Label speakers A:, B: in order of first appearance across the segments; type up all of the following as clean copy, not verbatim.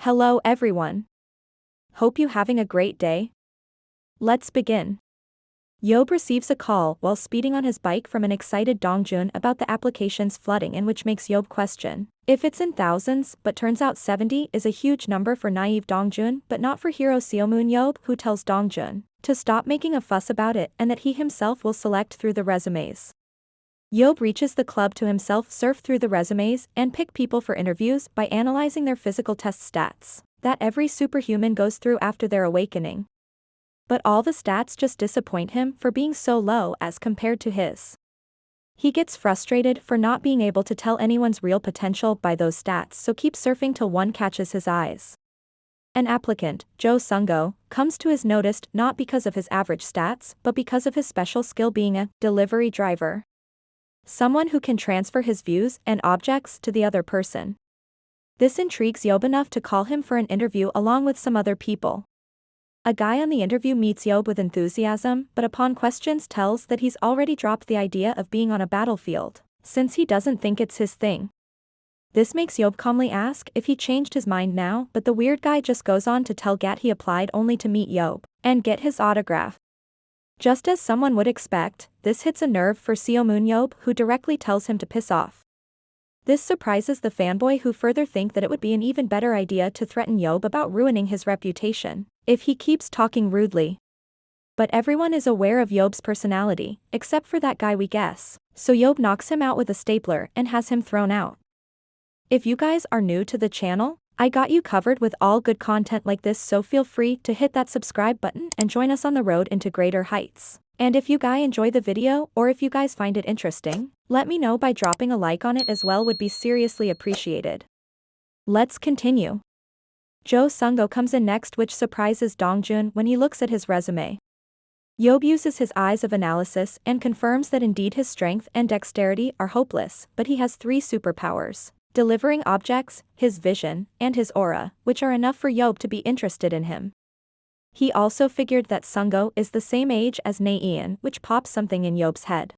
A: Hello everyone. Hope you having a great day. Let's begin. Yob receives a call while speeding on his bike from an excited Dongjun about the applications flooding in, which makes Yob question if it's in thousands, but turns out 70 is a huge number for naive Dongjun but not for hero Seo Moon. Yob, who tells Dongjun to stop making a fuss about it and that he himself will select through the resumes. Yob reaches the club to himself surf through the resumes and pick people for interviews by analyzing their physical test stats that every superhuman goes through after their awakening. But all the stats just disappoint him for being so low as compared to his. He gets frustrated for not being able to tell anyone's real potential by those stats, so keeps surfing till one catches his eyes. An applicant, Jo Sungo, comes to his notice not because of his average stats but because of his special skill being a delivery driver. Someone who can transfer his views and objects to the other person. This intrigues Yob enough to call him for an interview along with some other people. A guy on the interview meets Yob with enthusiasm, but upon questions tells that he's already dropped the idea of being on a battlefield, since he doesn't think it's his thing. This makes Yob calmly ask if he changed his mind now, but the weird guy just goes on to tell Gat he applied only to meet Yob and get his autograph. Just as someone would expect, this hits a nerve for Seo Moon. Yob, who directly tells him to piss off. This surprises the fanboy, who further think that it would be an even better idea to threaten Yob about ruining his reputation if he keeps talking rudely. But everyone is aware of Yob's personality, except for that guy, we guess, so Yob knocks him out with a stapler and has him thrown out. If you guys are new to the channel, I got you covered with all good content like this, so feel free to hit that subscribe button and join us on the road into greater heights. And if you guys enjoy the video, or if you guys find it interesting, let me know by dropping a like on it as well, would be seriously appreciated. Let's continue. Jo Sungo comes in next, which surprises Dongjun when he looks at his resume. Yob uses his eyes of analysis and confirms that indeed his strength and dexterity are hopeless, but he has 3 superpowers: delivering objects, his vision, and his aura, which are enough for Yob to be interested in him. He also figured that Sungo is the same age as Naean, which pops something in Yob's head.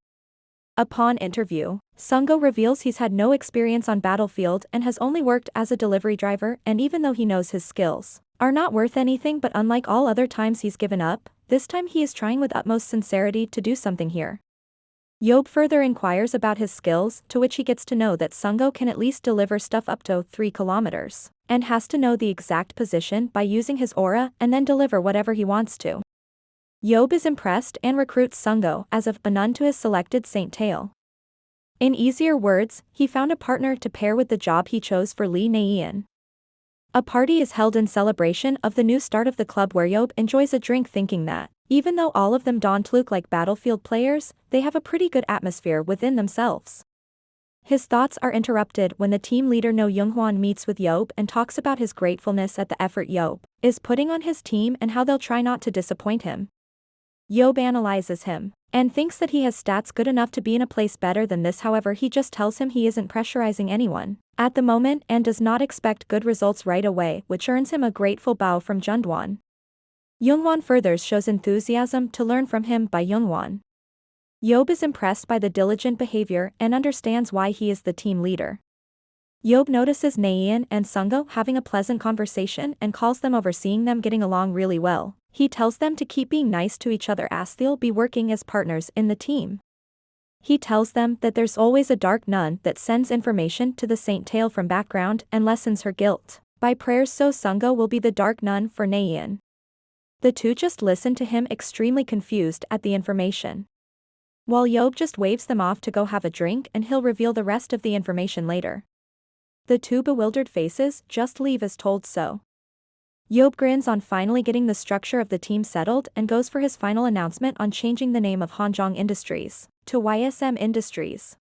A: Upon interview, Sungo reveals he's had no experience on battlefield and has only worked as a delivery driver, and even though he knows his skills are not worth anything, but unlike all other times he's given up, this time he is trying with utmost sincerity to do something here. Yob further inquires about his skills, to which he gets to know that Sungo can at least deliver stuff up to 3 kilometers, and has to know the exact position by using his aura and then deliver whatever he wants to. Yob is impressed and recruits Sungo as a nun to his selected Saint Tail. In easier words, he found a partner to pair with the job he chose for Lee Naean. A party is held in celebration of the new start of the club, where Yob enjoys a drink, thinking that, even though all of them don't look like battlefield players, they have a pretty good atmosphere within themselves. His thoughts are interrupted when the team leader No Younghwan meets with Yob and talks about his gratefulness at the effort Yob is putting on his team and how they'll try not to disappoint him. Yob analyzes him and thinks that he has stats good enough to be in a place better than this. However, he just tells him he isn't pressurizing anyone at the moment and does not expect good results right away, which earns him a grateful bow from Jundwan. Youngwon further shows enthusiasm to learn from him by Youngwon. Yob is impressed by the diligent behavior and understands why he is the team leader. Yob notices Naean and Sungo having a pleasant conversation and calls them over, seeing them getting along really well. He tells them to keep being nice to each other as they'll be working as partners in the team. He tells them that there's always a dark nun that sends information to the Saint Tail from background and lessens her guilt by prayers, so Sungo will be the dark nun for Naean. The two just listen to him, extremely confused at the information. While Yob just waves them off to go have a drink, and he'll reveal the rest of the information later. The two bewildered faces just leave as told so. Yob grins on finally getting the structure of the team settled and goes for his final announcement on changing the name of Hanjong Industries to YSM Industries.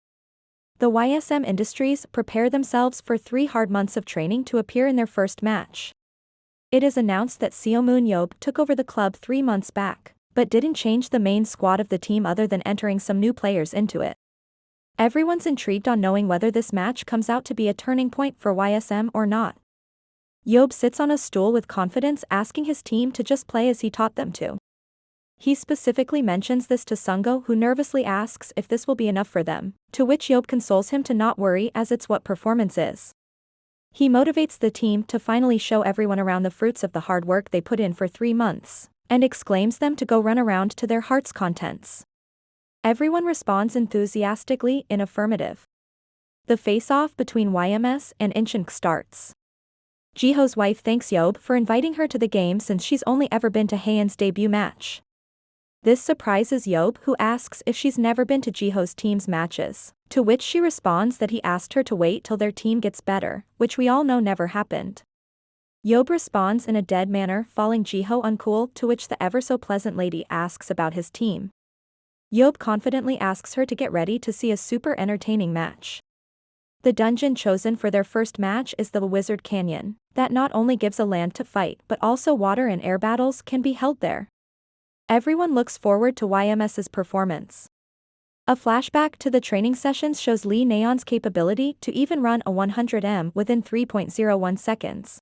A: The YSM Industries prepare themselves for 3 hard months of training to appear in their first match. It is announced that Seo Moon Yob took over the club 3 months back, but didn't change the main squad of the team other than entering some new players into it. Everyone's intrigued on knowing whether this match comes out to be a turning point for YSM or not. Yob sits on a stool with confidence, asking his team to just play as he taught them to. He specifically mentions this to Sungo, who nervously asks if this will be enough for them, to which Yob consoles him to not worry, as it's what performance is. He motivates the team to finally show everyone around the fruits of the hard work they put in for 3 months, and exclaims them to go run around to their heart's contents. Everyone responds enthusiastically in affirmative. The face-off between YMS and Incheon starts. Jiho's wife thanks Yob for inviting her to the game since she's only ever been to Haeun's debut match. This surprises Yob, who asks if she's never been to Jiho's team's matches, to which she responds that he asked her to wait till their team gets better, which we all know never happened. Yob responds in a dead manner, falling Jiho uncool, to which the ever-so-pleasant lady asks about his team. Yob confidently asks her to get ready to see a super entertaining match. The dungeon chosen for their first match is the Wizard Canyon, that not only gives a land to fight but also water and air battles can be held there. Everyone looks forward to YMS's performance. A flashback to the training sessions shows Lee Nayeon's capability to even run a 100m within 3.01 seconds.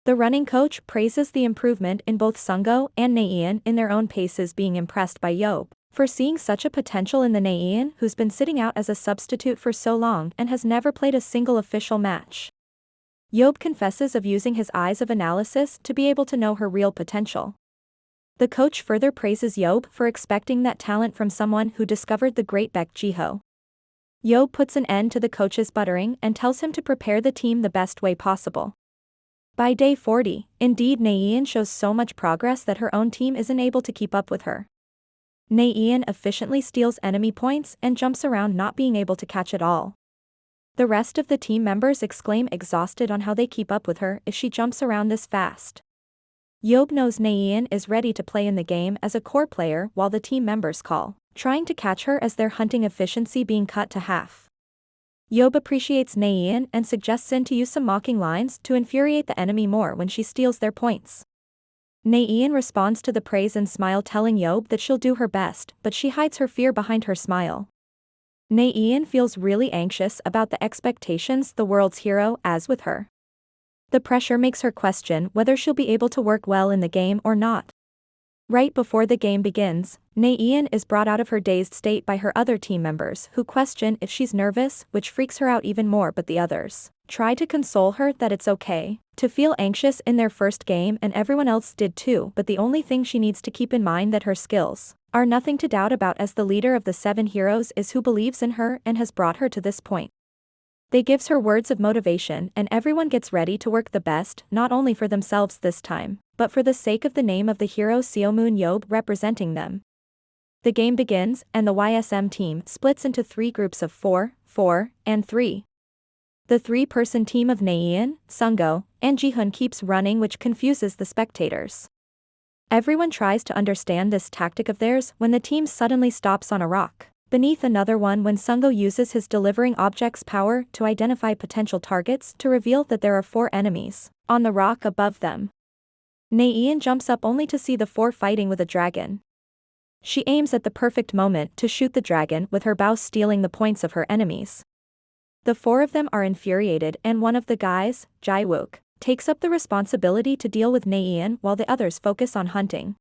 A: The running coach praises the improvement in both Sungo and Nayeon in their own paces, being impressed by Yob for seeing such a potential in the Nayeon who's been sitting out as a substitute for so long and has never played a single official match. Yob confesses of using his eyes of analysis to be able to know her real potential. The coach further praises Yob for expecting that talent from someone who discovered the great Baek Jiho. Yob puts an end to the coach's buttering and tells him to prepare the team the best way possible. By day 40, indeed Nayeon shows so much progress that her own team isn't able to keep up with her. Nayeon efficiently steals enemy points and jumps around, not being able to catch it all. The rest of the team members exclaim exhausted on how they keep up with her if she jumps around this fast. Yob knows Nayeon is ready to play in the game as a core player, while the team members call, trying to catch her as their hunting efficiency being cut to half. Yob appreciates Nayeon and suggests In to use some mocking lines to infuriate the enemy more when she steals their points. Nayeon responds to the praise and smile, telling Yob that she'll do her best, but she hides her fear behind her smile. Nayeon feels really anxious about the expectations the world's hero has with her. The pressure makes her question whether she'll be able to work well in the game or not. Right before the game begins, Nayeon is brought out of her dazed state by her other team members, who question if she's nervous, which freaks her out even more, but the others try to console her that it's okay to feel anxious in their first game, and everyone else did too, but the only thing she needs to keep in mind that her skills are nothing to doubt about as the leader of the 7 heroes is who believes in her and has brought her to this point. They gives her words of motivation, and everyone gets ready to work the best, not only for themselves this time, but for the sake of the name of the hero Seo Moon Yob representing them. The game begins, and the YSM team splits into 3 groups of 4, 4, and 3. The 3-person team of Nayeon, Sungo, and Jihoon keeps running, which confuses the spectators. Everyone tries to understand this tactic of theirs when the team suddenly stops on a rock beneath another one, when Sungo uses his delivering objects power to identify potential targets to reveal that there are 4 enemies on the rock above them. Nayeon jumps up only to see the 4 fighting with a dragon. She aims at the perfect moment to shoot the dragon with her bow, stealing the points of her enemies. The 4 of them are infuriated, and one of the guys, Jae-wook, takes up the responsibility to deal with Nayeon while the others focus on hunting.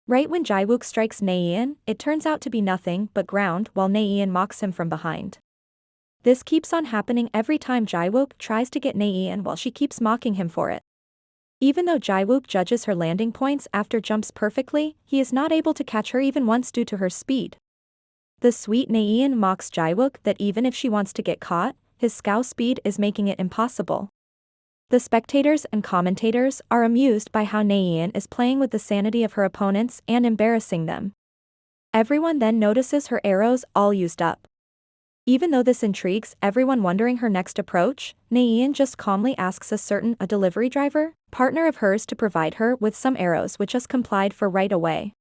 A: Right when Jae-wook strikes Nayeon, it turns out to be nothing but ground, while Nayeon mocks him from behind. This keeps on happening every time Jae-wook tries to get Nayeon, while she keeps mocking him for it. Even though Jae-wook judges her landing points after jumps perfectly, he is not able to catch her even once due to her speed. The sweet Nayeon mocks Jae-wook that even if she wants to get caught, his scow speed is making it impossible. The spectators and commentators are amused by how Nayeon is playing with the sanity of her opponents and embarrassing them. Everyone then notices her arrows all used up. Even though this intrigues everyone wondering her next approach, Nayeon just calmly asks a delivery driver, partner of hers, to provide her with some arrows, which is complied for right away.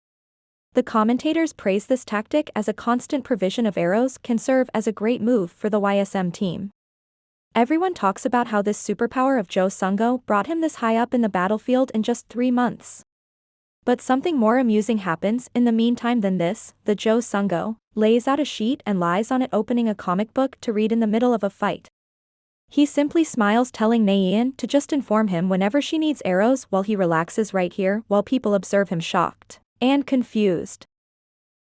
A: The commentators praise this tactic as a constant provision of arrows can serve as a great move for the YSM team. Everyone talks about how this superpower of Jo Sungo brought him this high up in the battlefield in just 3 months. But something more amusing happens in the meantime than this. The Jo Sungo lays out a sheet and lies on it, opening a comic book to read in the middle of a fight. He simply smiles, telling Nayeon to just inform him whenever she needs arrows, while he relaxes right here while people observe him shocked and confused.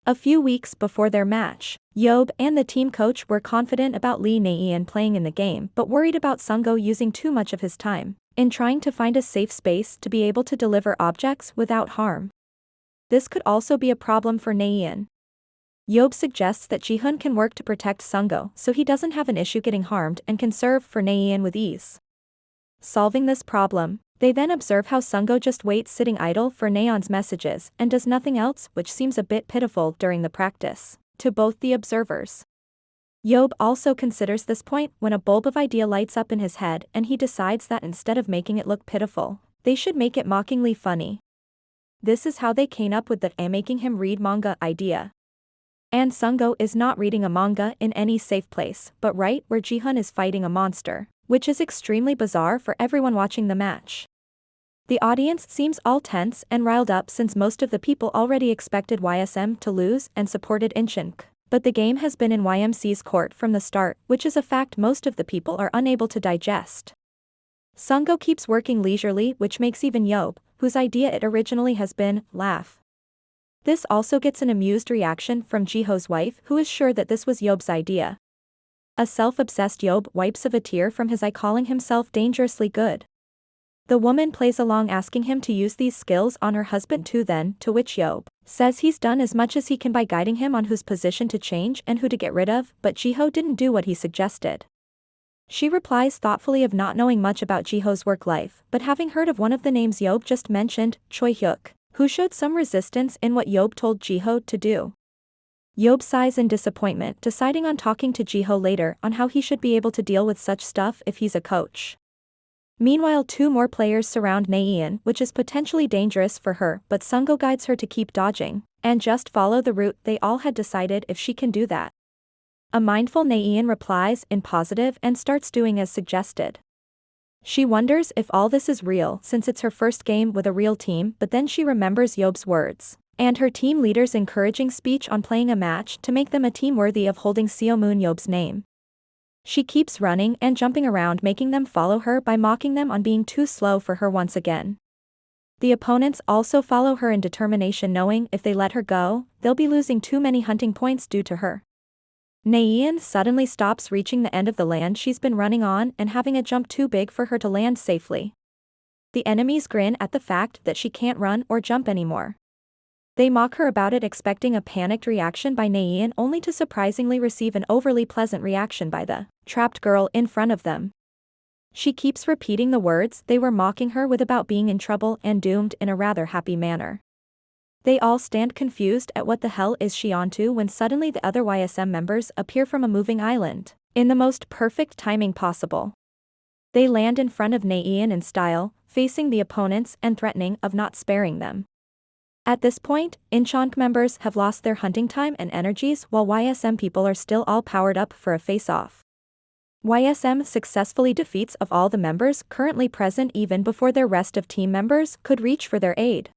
A: A few weeks before their match, Yob and the team coach were confident about Lee Naeun playing in the game but worried about Sungo using too much of his time in trying to find a safe space to be able to deliver objects without harm. This could also be a problem for Naeun. Yob suggests that Jihoon can work to protect Sungo so he doesn't have an issue getting harmed and can serve for Naeun with ease. Solving this problem, they then observe how Sungo just waits sitting idle for Naeun's messages and does nothing else, which seems a bit pitiful during the practice to both the observers. Yob also considers this point when a bulb of idea lights up in his head and he decides that instead of making it look pitiful, they should make it mockingly funny. This is how they came up with the making him read manga idea. And Sungo is not reading a manga in any safe place but right where Jihoon is fighting a monster, which is extremely bizarre for everyone watching the match. The audience seems all tense and riled up since most of the people already expected YSM to lose and supported Incheon. But the game has been in YMC's court from the start, which is a fact most of the people are unable to digest. Sungo keeps working leisurely, which makes even Yob, whose idea it originally has been, laugh. This also gets an amused reaction from Jiho's wife, who is sure that this was Yob's idea. A self-obsessed Yob wipes a tear from his eye, calling himself dangerously good. The woman plays along, asking him to use these skills on her husband too, then, to which Yob says he's done as much as he can by guiding him on whose position to change and who to get rid of, but Jiho didn't do what he suggested. She replies thoughtfully of not knowing much about Jiho's work life, but having heard of one of the names Yob just mentioned, Choi Hyuk, who showed some resistance in what Yob told Jiho to do. Yob sighs in disappointment, deciding on talking to Jiho later on how he should be able to deal with such stuff if he's a coach. Meanwhile, two more players surround Naeun, which is potentially dangerous for her, but Sungo guides her to keep dodging and just follow the route they all had decided if she can do that. A mindful Naeun replies in positive and starts doing as suggested. She wonders if all this is real since it's her first game with a real team, but then she remembers Yob's words and her team leader's encouraging speech on playing a match to make them a team worthy of holding Seo Moon Yob's name. She keeps running and jumping around, making them follow her by mocking them on being too slow for her once again. The opponents also follow her in determination, knowing if they let her go, they'll be losing too many hunting points due to her. Naeun suddenly stops, reaching the end of the land she's been running on and having a jump too big for her to land safely. The enemies grin at the fact that she can't run or jump anymore. They mock her about it, expecting a panicked reaction by Naeun, only to surprisingly receive an overly pleasant reaction by the trapped girl in front of them. She keeps repeating the words they were mocking her with about being in trouble and doomed in a rather happy manner. They all stand confused at what the hell is she onto when suddenly the other YSM members appear from a moving island, in the most perfect timing possible. They land in front of Naeun in style, facing the opponents and threatening of not sparing them. At this point, Incheon members have lost their hunting time and energies while YSM people are still all powered up for a face-off. YSM successfully defeats of all the members currently present even before their rest of team members could reach for their aid.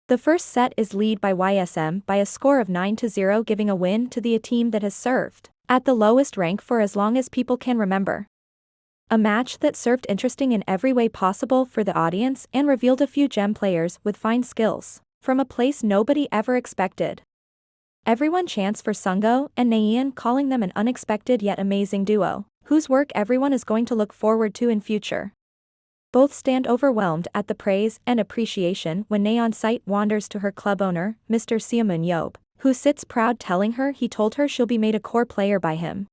A: The first set is led by YSM by a score of 9-0, giving a win to the team that has served at the lowest rank for as long as people can remember. A match that served interesting in every way possible for the audience and revealed a few gem players with fine skills from a place nobody ever expected. Everyone chants for Sungo and Naeun, calling them an unexpected yet amazing duo, whose work everyone is going to look forward to in future. Both stand overwhelmed at the praise and appreciation when Naeun's sight wanders to her club owner, Mr. Seo Moon Yob, who sits proud, telling her he told her she'll be made a core player by him.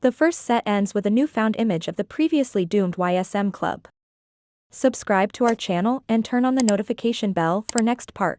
A: The first set ends with a newfound image of the previously doomed YSM club. Subscribe to our channel and turn on the notification bell for next part.